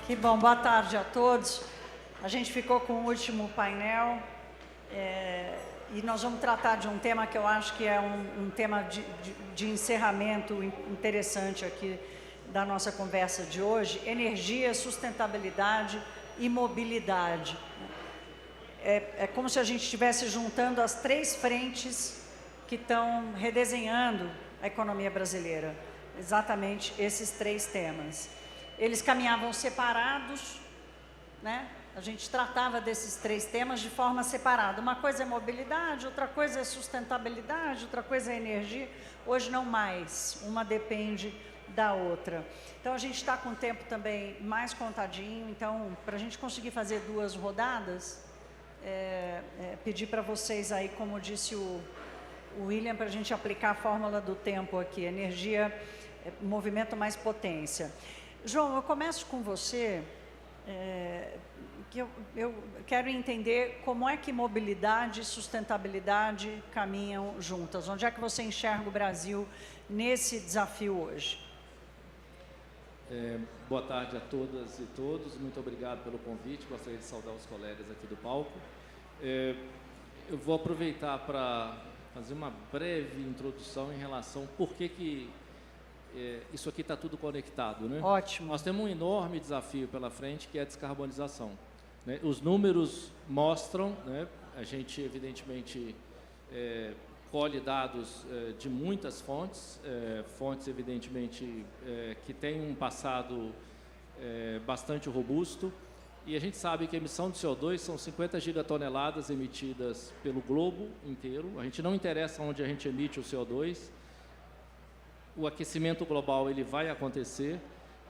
Que bom, boa tarde a todos. A gente ficou com o último painel e nós vamos tratar de um tema que eu acho que é um tema de encerramento interessante aqui da nossa conversa de hoje: energia, sustentabilidade e mobilidade. É como se a gente estivesse juntando as três frentes que estão redesenhando a economia brasileira. Exatamente esses três temas. Eles caminhavam separados, né? A gente tratava desses três temas de forma separada. Uma coisa é mobilidade, outra coisa é sustentabilidade, outra coisa é energia. Hoje não mais, uma depende da outra. Então a gente está com o tempo também mais contadinho, então para a gente conseguir fazer 2 rodadas, pedir para vocês aí, como disse o William, para a gente aplicar a fórmula do tempo aqui: energia, movimento mais potência. João, eu começo com você, que eu quero entender como é que mobilidade e sustentabilidade caminham juntas. Onde é que você enxerga o Brasil nesse desafio hoje? Boa tarde a todas e todos. Muito obrigado pelo convite. Gostaria de saudar os colegas aqui do palco. Eu vou aproveitar para fazer uma breve introdução em relação ao porquê que isso aqui está tudo conectado, né? Ótimo. Nós temos um enorme desafio pela frente, que é a descarbonização, né? Os números mostram, né? A gente, evidentemente, colhe dados de muitas fontes, evidentemente, que têm um passado bastante robusto, e a gente sabe que a emissão de CO2 são 50 gigatoneladas emitidas pelo globo inteiro. A gente não interessa onde a gente emite o CO2, o aquecimento global ele vai acontecer.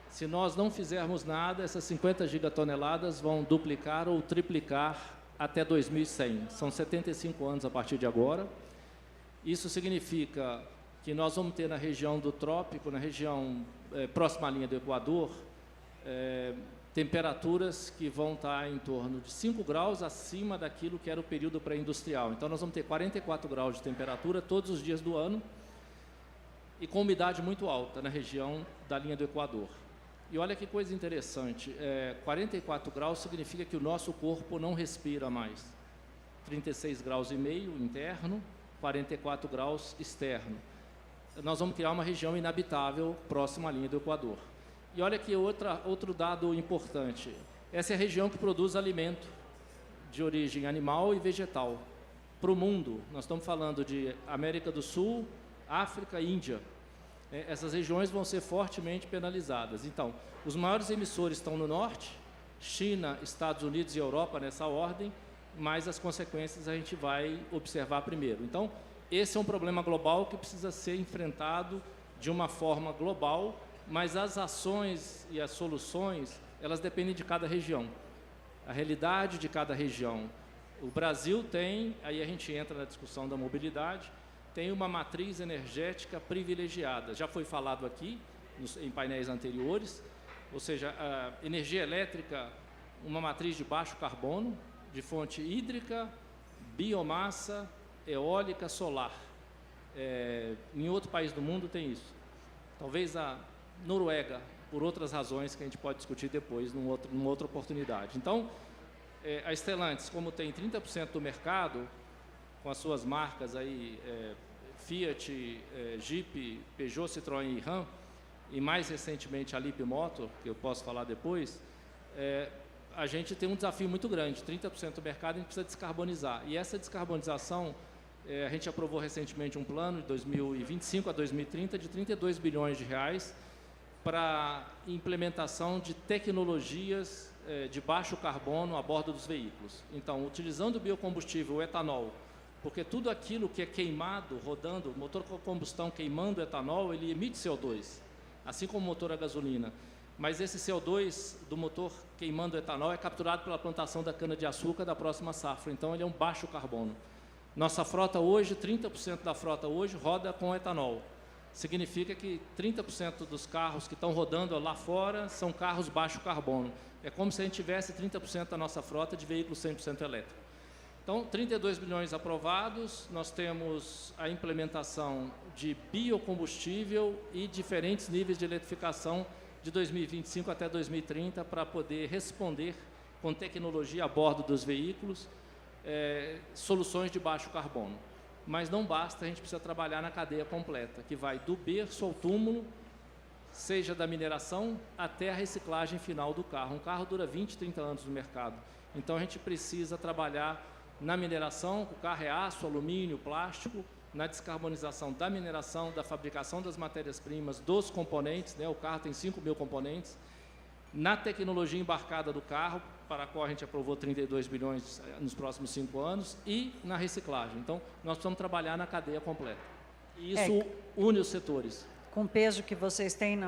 Se nós não fizermos nada, essas 50 gigatoneladas vão duplicar ou triplicar até 2100. São 75 anos a partir de agora. Isso significa que nós vamos ter na região do trópico, na região próxima à linha do Equador, temperaturas que vão estar em torno de 5 graus acima daquilo que era o período pré-industrial. Então, nós vamos ter 44 graus de temperatura todos os dias do ano, e com umidade muito alta na região da linha do Equador. E olha que coisa interessante, 44 graus significa que o nosso corpo não respira mais. 36 graus e meio interno, 44 graus externo. Nós vamos criar uma região inabitável próxima à linha do Equador. E olha que outro dado importante, essa é a região que produz alimento de origem animal e vegetal para o mundo. Nós estamos falando de América do Sul, África e Índia. Essas regiões vão ser fortemente penalizadas. Então, os maiores emissores estão no norte, China, Estados Unidos e Europa, nessa ordem, mas as consequências a gente vai observar primeiro. Então, esse é um problema global que precisa ser enfrentado de uma forma global, mas as ações e as soluções, elas dependem de cada região, a realidade de cada região. O Brasil tem, aí a gente entra na discussão da mobilidade, tem uma matriz energética privilegiada. Já foi falado aqui, em painéis anteriores, ou seja, a energia elétrica, uma matriz de baixo carbono, de fonte hídrica, biomassa, eólica, solar. Em outro país do mundo tem isso. Talvez a Noruega, por outras razões que a gente pode discutir depois, numa outra oportunidade. Então, a Stellantis, como tem 30% do mercado, com as suas marcas aí, Fiat, Jeep, Peugeot, Citroën e Ram, e mais recentemente a Leapmotor, que eu posso falar depois, a gente tem um desafio muito grande. 30% do mercado a gente precisa descarbonizar. E essa descarbonização, a gente aprovou recentemente um plano de 2025 a 2030 de 32 bilhões de reais para implementação de tecnologias de baixo carbono a bordo dos veículos. Então, utilizando o biocombustível, o etanol, porque tudo aquilo que é queimado, rodando, o motor com combustão queimando etanol, ele emite CO2, assim como o motor a gasolina. Mas esse CO2 do motor queimando etanol é capturado pela plantação da cana-de-açúcar da próxima safra, então ele é um baixo carbono. Nossa frota hoje, 30% da frota hoje roda com etanol. Significa que 30% dos carros que estão rodando lá fora são carros baixo carbono. É como se a gente tivesse 30% da nossa frota de veículos 100% elétricos. Então, 32 bilhões aprovados, nós temos a implementação de biocombustível e diferentes níveis de eletrificação de 2025 até 2030 para poder responder com tecnologia a bordo dos veículos, soluções de baixo carbono. Mas não basta, a gente precisa trabalhar na cadeia completa, que vai do berço ao túmulo, seja da mineração até a reciclagem final do carro. Um carro dura 20, 30 anos no mercado. Então, a gente precisa trabalhar na mineração, o carro é aço, alumínio, plástico, na descarbonização da mineração, da fabricação das matérias-primas, dos componentes, né? O carro tem 5.000 componentes, na tecnologia embarcada do carro, para a qual a gente aprovou 32 bilhões nos próximos 5 anos, e na reciclagem. Então, nós precisamos trabalhar na cadeia completa. E isso une os setores. Com o peso que vocês têm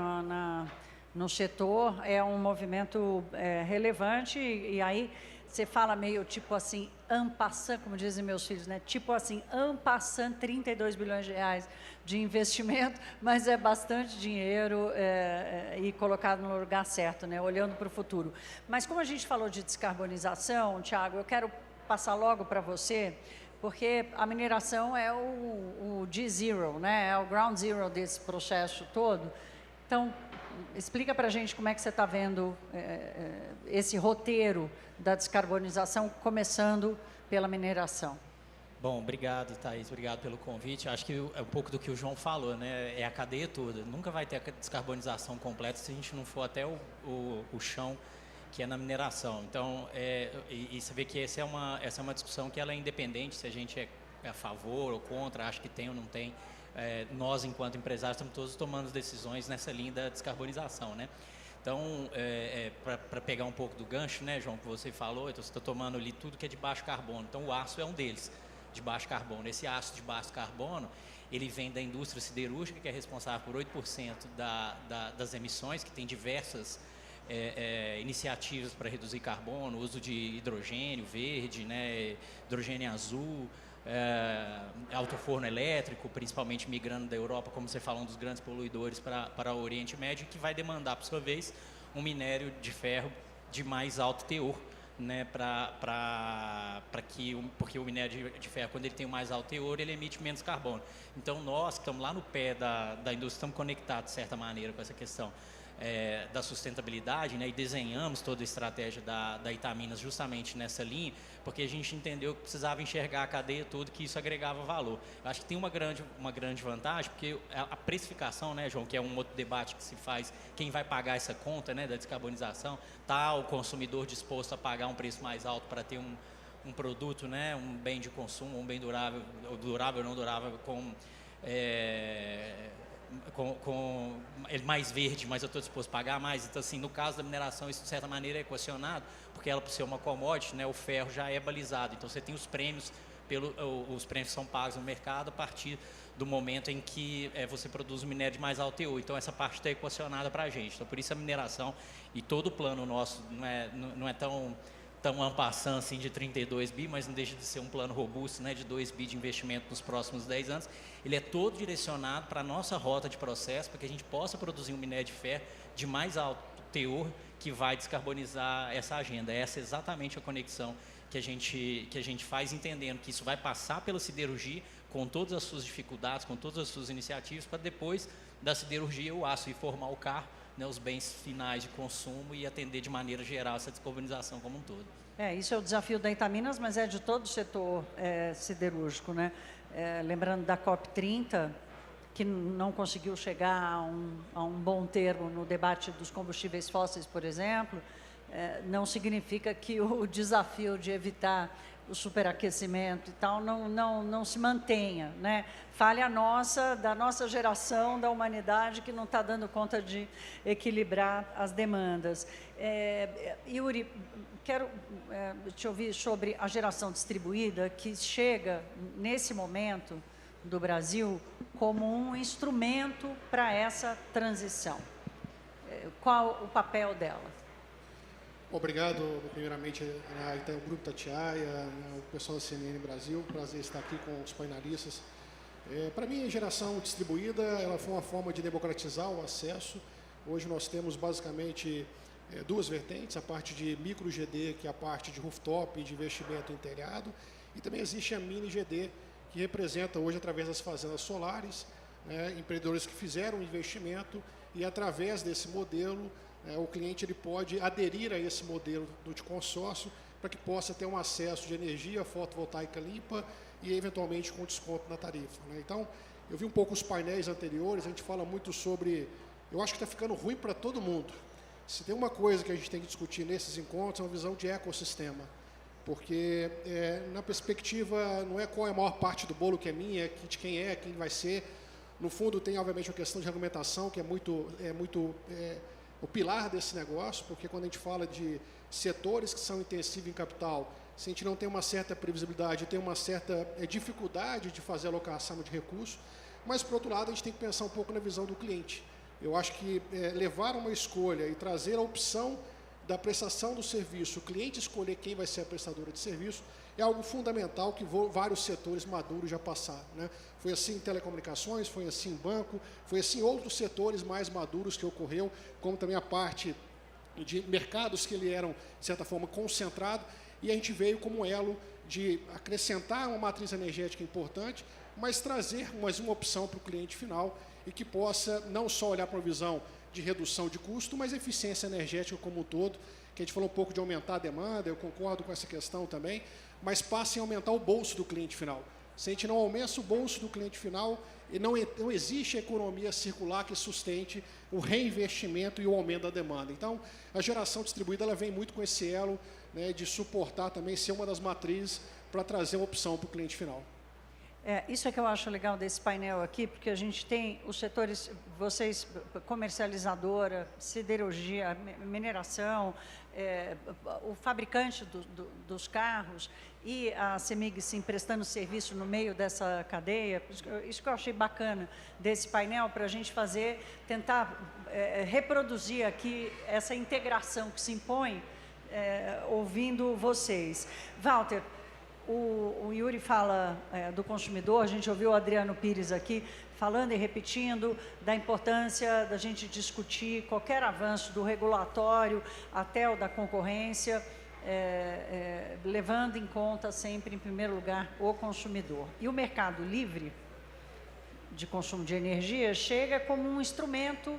no setor, é um movimento relevante, e aí você fala meio tipo assim, en passant, como dizem meus filhos, né? Tipo assim, en passant, 32 bilhões de reais de investimento, mas é bastante dinheiro e colocado no lugar certo, né? Olhando para o futuro. Mas como a gente falou de descarbonização, Thiago, eu quero passar logo para você, porque a mineração é o G0, né? É o ground zero desse processo todo. Então, explica para a gente como é que você está vendo esse roteiro da descarbonização, começando pela mineração. Bom, obrigado, Thaís, obrigado pelo convite. Acho que é um pouco do que o João falou, né? É a cadeia toda. Nunca vai ter a descarbonização completa se a gente não for até o chão, que é na mineração. Então, e você vê que essa é uma discussão que ela é independente, se a gente é a favor ou contra, acha que tem ou não tem. Nós, enquanto empresários, estamos todos tomando decisões nessa linha da descarbonização, né? Então, para pegar um pouco do gancho, né, João, que você falou, então você está tomando ali tudo que é de baixo carbono. Então, o aço é um deles, de baixo carbono. Esse aço de baixo carbono, ele vem da indústria siderúrgica, que é responsável por 8% das emissões, que tem diversas iniciativas para reduzir carbono, uso de hidrogênio verde, né, hidrogênio azul, autoforno elétrico, principalmente migrando da Europa, como você falou, um dos grandes poluidores para o Oriente Médio, que vai demandar, por sua vez, um minério de ferro de mais alto teor, né, porque o minério de ferro, quando ele tem o mais alto teor, ele emite menos carbono. Então, nós que estamos lá no pé da indústria, estamos conectados, de certa maneira, com essa questão da sustentabilidade, né, e desenhamos toda a estratégia da Itaminas justamente nessa linha, porque a gente entendeu que precisava enxergar a cadeia toda, que isso agregava valor. Eu acho que tem uma grande vantagem, porque a precificação, né, João, que é um outro debate que se faz, quem vai pagar essa conta, né, da descarbonização, está o consumidor disposto a pagar um preço mais alto para ter um produto, né, um bem de consumo, um bem durável ou não durável, com ele mais verde, mas eu estou disposto a pagar mais. Então, assim, no caso da mineração, isso de certa maneira é equacionado, porque ela, por ser uma commodity, né, o ferro já é balizado. Então, você tem os prêmios, os prêmios são pagos no mercado a partir do momento em que você produz um minério de mais alto teor. Então, essa parte está equacionada para a gente. Então, por isso a mineração e todo o plano nosso não é tão en passant assim de 32 bi, mas não deixa de ser um plano robusto, né, de 2 bi de investimento nos próximos 10 anos. Ele é todo direcionado para a nossa rota de processo, para que a gente possa produzir um minério de ferro de mais alto teor que vai descarbonizar essa agenda. Essa é exatamente a conexão que a gente faz, entendendo que isso vai passar pela siderurgia, com todas as suas dificuldades, com todas as suas iniciativas, para depois da siderurgia o aço e formar o carro, né, os bens finais de consumo e atender de maneira geral essa descarbonização como um todo. Isso é o desafio da Itaminas, mas é de todo o setor siderúrgico, né? Lembrando da COP30, que não conseguiu chegar a um bom termo no debate dos combustíveis fósseis, por exemplo, não significa que o desafio de evitar o superaquecimento e tal não se mantenha, né? Falha da nossa geração, da humanidade, que não está dando conta de equilibrar as demandas. Yuri, quero te ouvir sobre a geração distribuída, que chega nesse momento do Brasil como um instrumento para essa transição. Qual o papel dela? Obrigado, primeiramente, ao Grupo Itatiaia, ao pessoal da CNN Brasil. Prazer estar aqui com os painelistas. Para mim, a geração distribuída ela foi uma forma de democratizar o acesso. Hoje nós temos basicamente duas vertentes, a parte de micro GD, que é a parte de rooftop e de investimento em telhado, e também existe a mini GD, que representa hoje, através das fazendas solares, né, empreendedores que fizeram um investimento e, através desse modelo, o cliente ele pode aderir a esse modelo de consórcio para que possa ter um acesso de energia fotovoltaica limpa e, eventualmente, com desconto na tarifa, né? Então, eu vi um pouco os painéis anteriores, a gente fala muito sobre... Eu acho que está ficando ruim para todo mundo. Se tem uma coisa que a gente tem que discutir nesses encontros, é uma visão de ecossistema. Porque, na perspectiva, não é qual é a maior parte do bolo que é minha, de quem vai ser. No fundo, tem, obviamente, uma questão de regulamentação, que é muito o pilar desse negócio, porque quando a gente fala de setores que são intensivos em capital, se a gente não tem uma certa previsibilidade, tem uma certa dificuldade de fazer alocação de recursos, mas, por outro lado, a gente tem que pensar um pouco na visão do cliente. Eu acho que levar uma escolha e trazer a opção da prestação do serviço, o cliente escolher quem vai ser a prestadora de serviço, é algo fundamental que vários setores maduros já passaram, né? Foi assim em telecomunicações, foi assim em banco, foi assim em outros setores mais maduros que ocorreu, como também a parte de mercados que ele eram, de certa forma, concentrado, e a gente veio como elo de acrescentar uma matriz energética importante, mas trazer mais uma opção para o cliente final e que possa não só olhar para a visão de redução de custo, mas eficiência energética como um todo, que a gente falou um pouco de aumentar a demanda, eu concordo com essa questão também, mas passe a aumentar o bolso do cliente final. Se a gente não aumenta o bolso do cliente final, e não existe economia circular que sustente o reinvestimento e o aumento da demanda. Então, a geração distribuída ela vem muito com esse elo, né, de suportar também, ser uma das matrizes para trazer uma opção para o cliente final. Isso é que eu acho legal desse painel aqui, porque a gente tem os setores, vocês, comercializadora, siderurgia, mineração, o fabricante dos carros e a CEMIG sim, prestando serviço no meio dessa cadeia. Isso que eu achei bacana desse painel, para a gente tentar reproduzir aqui essa integração que se impõe, ouvindo vocês. Walter, o Yuri fala do consumidor, a gente ouviu o Adriano Pires aqui falando e repetindo da importância da gente discutir qualquer avanço do regulatório até o da concorrência, levando em conta sempre, em primeiro lugar, o consumidor. E o mercado livre de consumo de energia chega como um instrumento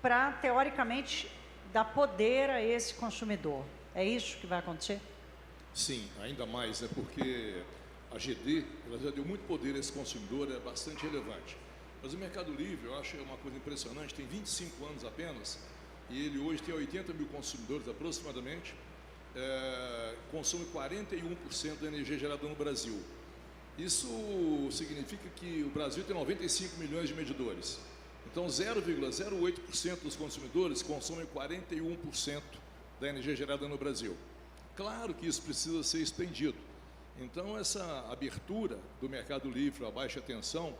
para, teoricamente, dar poder a esse consumidor. É isso que vai acontecer? Sim, ainda mais, porque a GD ela já deu muito poder a esse consumidor, é bastante relevante. Mas o Mercado Livre, eu acho uma coisa impressionante, tem 25 anos apenas, e ele hoje tem 80 mil consumidores aproximadamente, consome 41% da energia gerada no Brasil. Isso significa que o Brasil tem 95 milhões de medidores. Então, 0,08% dos consumidores consomem 41% da energia gerada no Brasil. Claro que isso precisa ser expandido. Então, essa abertura do Mercado Livre a baixa tensão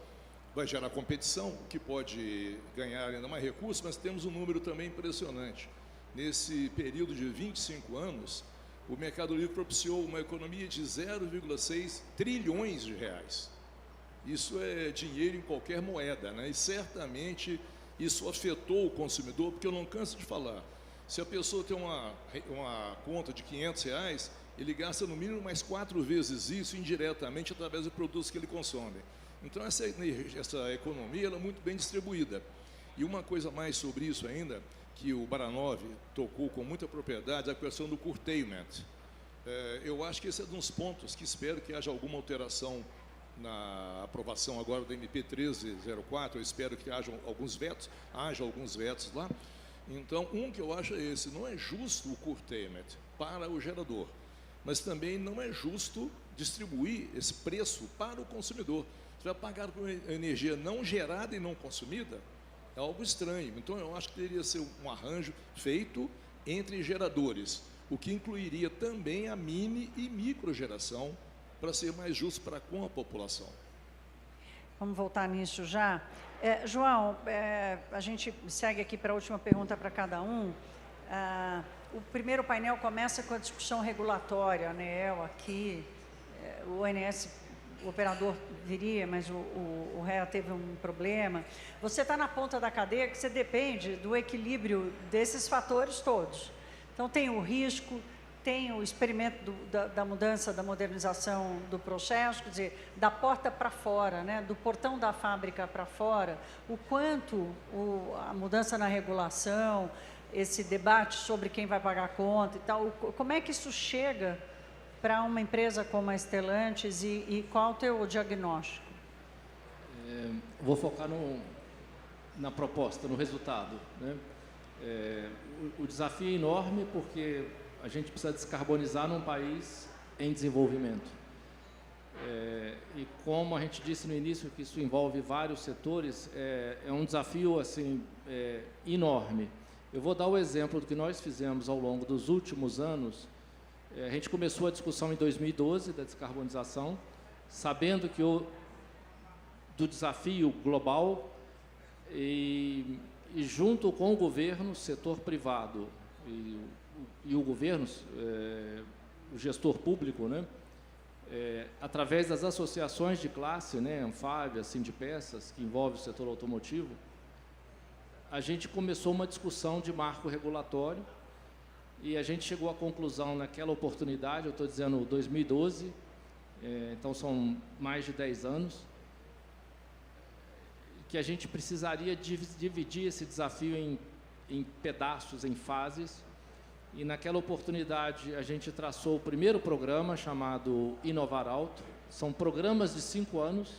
vai gerar competição, o que pode ganhar ainda mais recursos, mas temos um número também impressionante. Nesse período de 25 anos, o Mercado Livre propiciou uma economia de 0,6 trilhões de reais. Isso é dinheiro em qualquer moeda, né? E certamente isso afetou o consumidor, porque eu não canso de falar. Se a pessoa tem uma conta de R$500, ele gasta no mínimo mais 4 vezes isso indiretamente através dos produtos que ele consome. Então, essa economia ela é muito bem distribuída. E uma coisa mais sobre isso ainda, que o Baranov tocou com muita propriedade, é a questão do curtailment. Eu acho que esse é um dos pontos que espero que haja alguma alteração na aprovação agora da MP 1304, eu espero que haja alguns vetos lá. Então, que eu acho é esse, não é justo o curtailment para o gerador, mas também não é justo distribuir esse preço para o consumidor. Você vai pagar por energia não gerada e não consumida, é algo estranho. Então, eu acho que deveria ser um arranjo feito entre geradores, o que incluiria também a mini e microgeração, para ser mais justo para com a população. Vamos voltar nisso já. João, a gente segue aqui para a última pergunta para cada um. O primeiro painel começa com a discussão regulatória, a ANEEL aqui, o ONS, o operador viria, mas o REA teve um problema. Você está na ponta da cadeia que você depende do equilíbrio desses fatores todos. Então, tem o risco, tem o experimento da mudança, da modernização do processo, quer dizer, da porta para fora, né, do portão da fábrica para fora, o quanto a mudança na regulação, esse debate sobre quem vai pagar a conta e tal, como é que isso chega para uma empresa como a Stellantis e qual o teu diagnóstico? Vou focar na proposta, no resultado, né? O desafio é enorme porque a gente precisa descarbonizar num país em desenvolvimento. E como a gente disse no início que isso envolve vários setores, é um desafio assim, enorme. Eu vou dar o exemplo do que nós fizemos ao longo dos últimos anos. A gente começou a discussão em 2012 da descarbonização, sabendo que do desafio global e junto com o governo, setor privado e o governo, o gestor público, né, através das associações de classe, né, Anfávia, Sindipeças, que envolve o setor automotivo, a gente começou uma discussão de marco regulatório e a gente chegou à conclusão naquela oportunidade, eu estou dizendo 2012, então são mais de 10 anos, que a gente precisaria dividir esse desafio em pedaços, em fases, e naquela oportunidade a gente traçou o primeiro programa chamado Inovar Alto. São programas de 5 anos.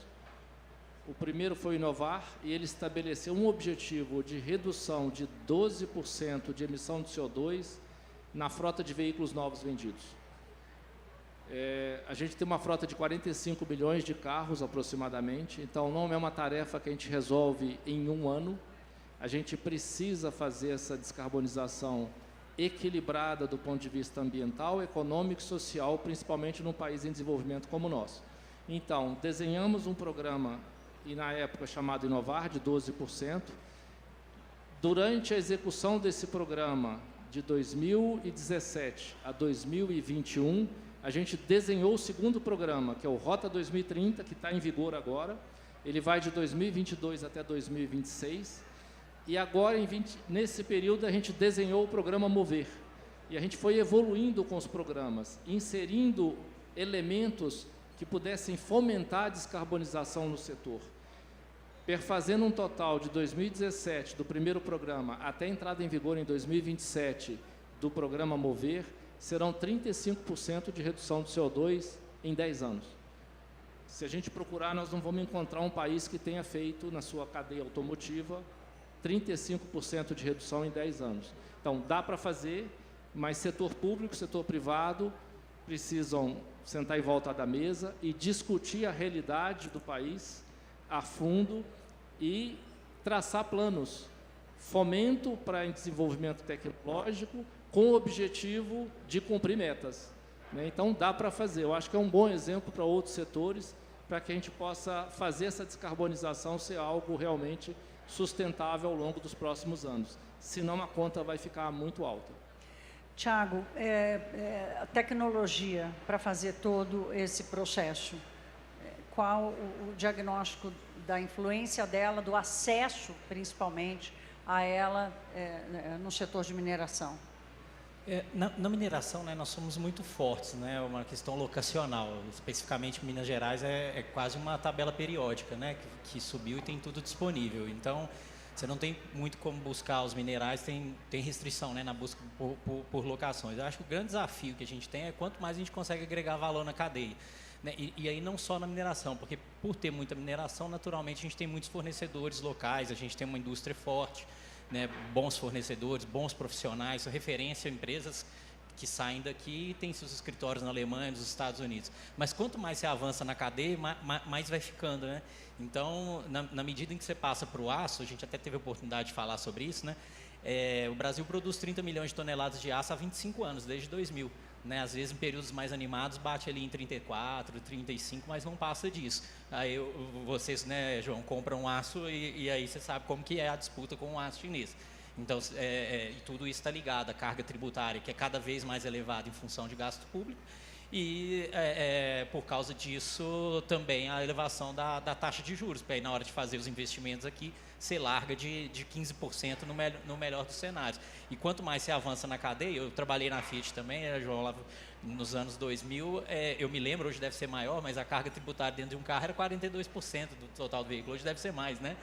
O primeiro foi Inovar e ele estabeleceu um objetivo de redução de 12% de emissão de CO2 na frota de veículos novos vendidos. A gente tem uma frota de 45 milhões de carros aproximadamente, então não é uma tarefa que a gente resolve em um ano. A gente precisa fazer essa descarbonização equilibrada do ponto de vista ambiental, econômico e social, principalmente num país em desenvolvimento como o nosso. Então, desenhamos um programa, e na época chamado Inovar, de 12%. Durante a execução desse programa, de 2017 a 2021, a gente desenhou o segundo programa, que é o Rota 2030, que está em vigor agora. Ele vai de 2022 até 2026. E agora, nesse período, a gente desenhou o programa Mover. E a gente foi evoluindo com os programas, inserindo elementos que pudessem fomentar a descarbonização no setor. Perfazendo um total de 2017, do primeiro programa, até a entrada em vigor em 2027, do programa Mover, serão 35% de redução de CO2 em 10 anos. Se a gente procurar, nós não vamos encontrar um país que tenha feito, na sua cadeia automotiva, 35% de redução em 10 anos. Então, dá para fazer, mas setor público, setor privado, precisam sentar em volta da mesa e discutir a realidade do país a fundo e traçar planos. Fomento para desenvolvimento tecnológico, com o objetivo de cumprir metas, né? Então, dá para fazer. Eu acho que é um bom exemplo para outros setores, para que a gente possa fazer essa descarbonização ser algo realmente sustentável ao longo dos próximos anos. Senão, a conta vai ficar muito alta. Tiago, a tecnologia para fazer todo esse processo, qual o diagnóstico da influência dela, do acesso, principalmente, a ela no setor de mineração? Na mineração, né, nós somos muito fortes, né, uma questão locacional, especificamente Minas Gerais é quase uma tabela periódica, né, que subiu e tem tudo disponível. Então, você não tem muito como buscar os minerais, tem restrição, né, na busca por locações. Eu acho que o grande desafio que a gente tem é quanto mais a gente consegue agregar valor na cadeia. Né, e aí não só na mineração, porque por ter muita mineração, naturalmente a gente tem muitos fornecedores locais, a gente tem uma indústria forte, né, bons fornecedores, bons profissionais, referência a empresas que saem daqui e têm seus escritórios na Alemanha, nos Estados Unidos. Mas quanto mais você avança na cadeia, mais vai ficando, né? Então, na medida em que você passa para o aço, a gente até teve a oportunidade de falar sobre isso, né? O Brasil produz 30 milhões de toneladas de aço há 25 anos, desde 2000. Né? Às vezes, em períodos mais animados, bate ali em 34, 35, mas não passa disso. Aí vocês, né, João, compram aço e aí você sabe como que é a disputa com o aço chinês. Então, tudo isso está ligado à carga tributária, que é cada vez mais elevada em função de gasto público, e por causa disso também a elevação da taxa de juros, porque aí na hora de fazer os investimentos aqui, você larga de 15% no melhor dos cenários. E quanto mais você avança na cadeia, eu trabalhei na Fiat também, João, lá nos anos 2000, eu me lembro, hoje deve ser maior, mas a carga tributária dentro de um carro era 42% do total do veículo, hoje deve ser mais, né?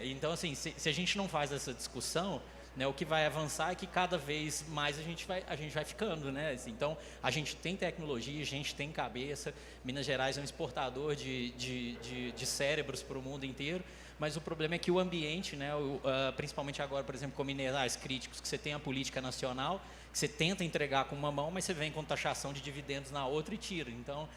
Então, assim, se a gente não faz essa discussão, né, o que vai avançar é que cada vez mais a gente vai ficando, né? Assim, então, a gente tem tecnologia, a gente tem cabeça. Minas Gerais é um exportador de cérebros para o mundo inteiro, mas o problema é que o ambiente, né, principalmente agora, por exemplo, com minerais críticos, que você tem a política nacional, que você tenta entregar com uma mão, mas você vem com taxação de dividendos na outra e tira. Então,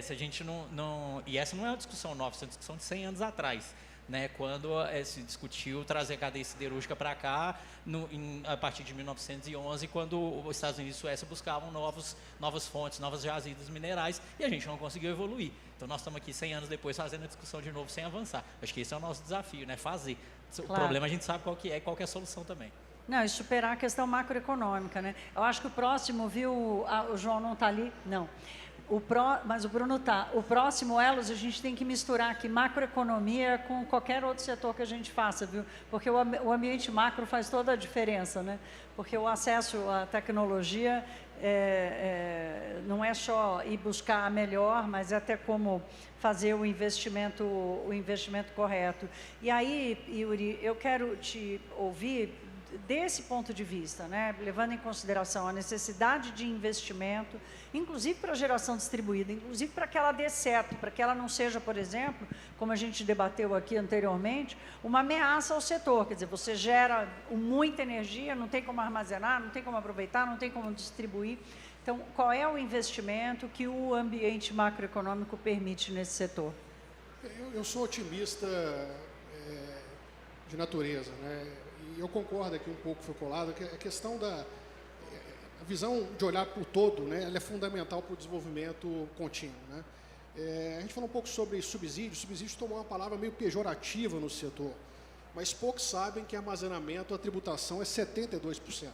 se a gente não... E essa não é uma discussão nova, essa é uma discussão de 100 anos atrás. Né, quando se discutiu trazer a cadeia siderúrgica para cá, a partir de 1911, quando os Estados Unidos e Suécia buscavam novas fontes, novas jazidas minerais, e a gente não conseguiu evoluir. Então, nós estamos aqui 100 anos depois fazendo a discussão de novo sem avançar. Acho que esse é o nosso desafio, né, fazer. O problema a gente sabe qual que é e qual que é a solução também. Não, e superar a questão macroeconômica, né? Eu acho que o próximo, viu, o João não está ali? Não. Mas o Bruno está. O próximo, Elos, a gente tem que misturar aqui macroeconomia com qualquer outro setor que a gente faça, viu? Porque o ambiente macro faz toda a diferença, né? Porque o acesso à tecnologia não é só ir buscar a melhor, mas é até como fazer o investimento correto. E aí, Yuri, eu quero te ouvir desse ponto de vista, né, levando em consideração a necessidade de investimento, inclusive para a geração distribuída, inclusive para que ela dê certo, para que ela não seja, por exemplo, como a gente debateu aqui anteriormente, uma ameaça ao setor. Quer dizer, você gera muita energia, não tem como armazenar, não tem como aproveitar, não tem como distribuir. Então, qual é o investimento que o ambiente macroeconômico permite nesse setor? Eu sou otimista de natureza, né? Eu concordo aqui um pouco, foi colado, que a questão a visão de olhar para o todo, né, ela é fundamental para o desenvolvimento contínuo, né? A gente falou um pouco sobre subsídio. Subsídio tomou uma palavra meio pejorativa no setor, mas poucos sabem que armazenamento, a tributação é 72%.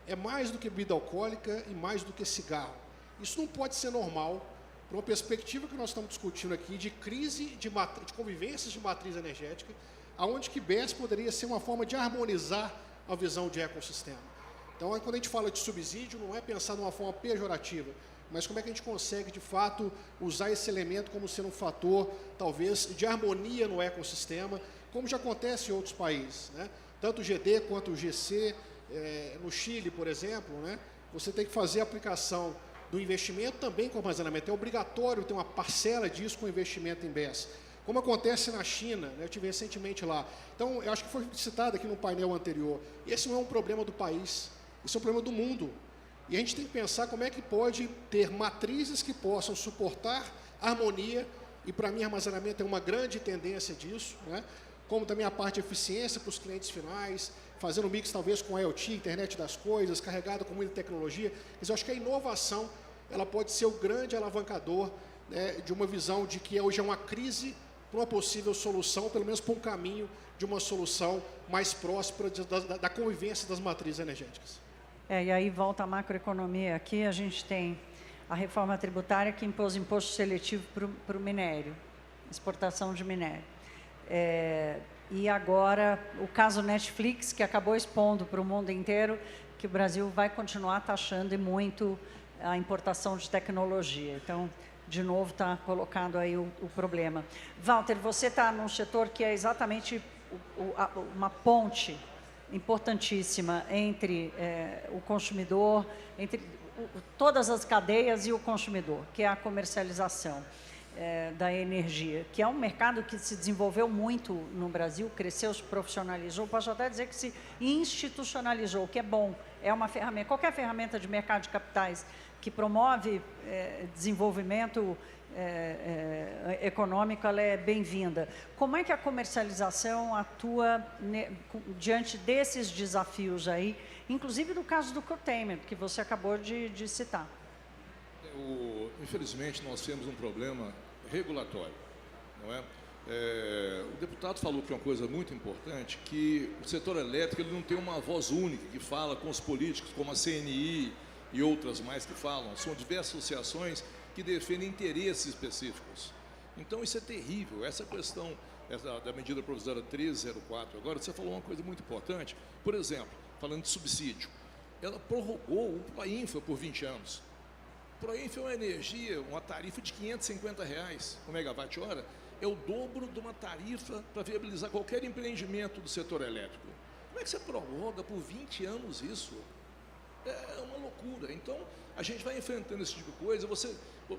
É mais do que bebida alcoólica e mais do que cigarro. Isso não pode ser normal para uma perspectiva que nós estamos discutindo aqui de crise de convivências de matriz energética, aonde que BES poderia ser uma forma de harmonizar a visão de ecossistema. Então, quando a gente fala de subsídio, não é pensar de uma forma pejorativa, mas como é que a gente consegue, de fato, usar esse elemento como sendo um fator, talvez, de harmonia no ecossistema, como já acontece em outros países, né? Tanto o GD quanto o GC, no Chile, por exemplo, né? Você tem que fazer a aplicação do investimento também com armazenamento. É obrigatório ter uma parcela disso com investimento em BES. Como acontece na China, né? Eu estive recentemente lá. Então, eu acho que foi citado aqui no painel anterior. Esse não é um problema do país, esse é um problema do mundo. E a gente tem que pensar como é que pode ter matrizes que possam suportar harmonia, e para mim armazenamento é uma grande tendência disso, né? Como também a parte de eficiência para os clientes finais, fazendo um mix talvez com IoT, internet das coisas, carregado com muita tecnologia. Quer dizer, eu acho que a inovação ela pode ser o grande alavancador, né, de uma visão de que hoje é uma crise para uma possível solução, pelo menos para um caminho de uma solução mais próspera da convivência das matrizes energéticas. E aí volta a macroeconomia. Aqui a gente tem a reforma tributária que impôs imposto seletivo para o minério, exportação de minério. E agora o caso Netflix, que acabou expondo para o mundo inteiro que o Brasil vai continuar taxando e muito a importação de tecnologia. Então, de novo, está colocado aí o problema. Walter, você está num setor que é exatamente uma ponte importantíssima entre o consumidor, entre todas as cadeias e o consumidor, que é a comercialização da energia, que é um mercado que se desenvolveu muito no Brasil, cresceu, se profissionalizou, posso até dizer que se institucionalizou, que é bom, é uma ferramenta, qualquer ferramenta de mercado de capitais que promove desenvolvimento econômico, ela é bem-vinda. Como é que a comercialização atua diante desses desafios aí, inclusive do caso do curtailment, que você acabou de citar? Infelizmente, nós temos um problema regulatório, não é? O deputado falou que é uma coisa muito importante, que o setor elétrico ele não tem uma voz única que fala com os políticos, como a CNI, e outras mais que falam. São diversas associações que defendem interesses específicos. Então, isso é terrível. Essa questão da medida provisória 1304, agora, você falou uma coisa muito importante. Por exemplo, falando de subsídio, ela prorrogou o Proinfa por 20 anos. O Proinfa é uma energia, uma tarifa de R$ 550 o megawatt-hora, é o dobro de uma tarifa para viabilizar qualquer empreendimento do setor elétrico. Como é que você prorroga por 20 anos isso? É uma loucura. Então, a gente vai enfrentando esse tipo de coisa.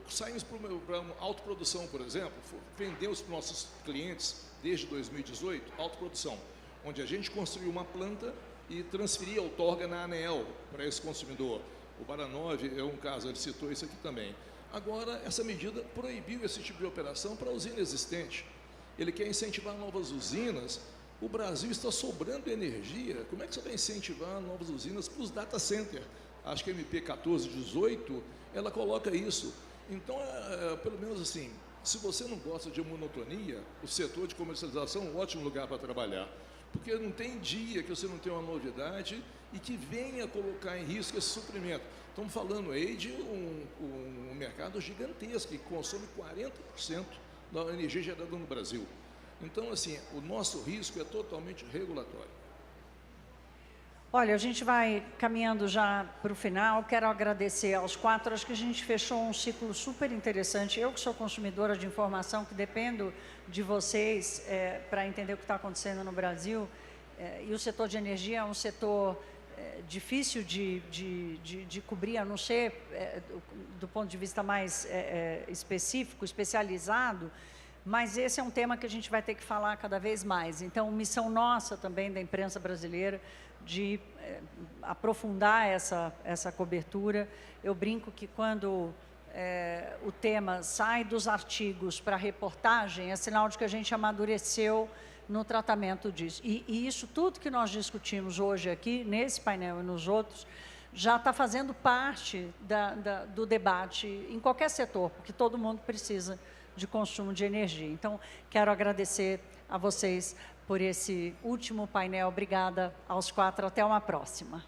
Saímos para uma autoprodução, por exemplo, vendemos para os nossos clientes, desde 2018, autoprodução, onde a gente construiu uma planta e transferia a outorga na ANEEL para esse consumidor. O Baranov é um caso, ele citou isso aqui também. Agora, essa medida proibiu esse tipo de operação para a usina existente. Ele quer incentivar novas usinas. O Brasil está sobrando energia. Como é que você vai incentivar novas usinas para os data centers? Acho que a MP 1418, ela coloca isso. Então, pelo menos assim, se você não gosta de monotonia, o setor de comercialização é um ótimo lugar para trabalhar. Porque não tem dia que você não tenha uma novidade e que venha colocar em risco esse suprimento. Estamos falando aí de um mercado gigantesco que consome 40% da energia gerada no Brasil. Então, assim, o nosso risco é totalmente regulatório. Olha, a gente vai caminhando já para o final. Quero agradecer aos 4. Acho que a gente fechou um ciclo super interessante. Eu que sou consumidora de informação, que dependo de vocês para entender o que está acontecendo no Brasil. E o setor de energia é um setor difícil de cobrir, a não ser do ponto de vista mais específico, especializado. Mas esse é um tema que a gente vai ter que falar cada vez mais. Então, missão nossa também da imprensa brasileira de aprofundar essa cobertura. Eu brinco que quando o tema sai dos artigos para reportagem, é sinal de que a gente amadureceu no tratamento disso. E isso tudo que nós discutimos hoje aqui, nesse painel e nos outros, já está fazendo parte do debate em qualquer setor, porque todo mundo precisa de consumo de energia. Então, quero agradecer a vocês por esse último painel. Obrigada aos 4. Até uma próxima.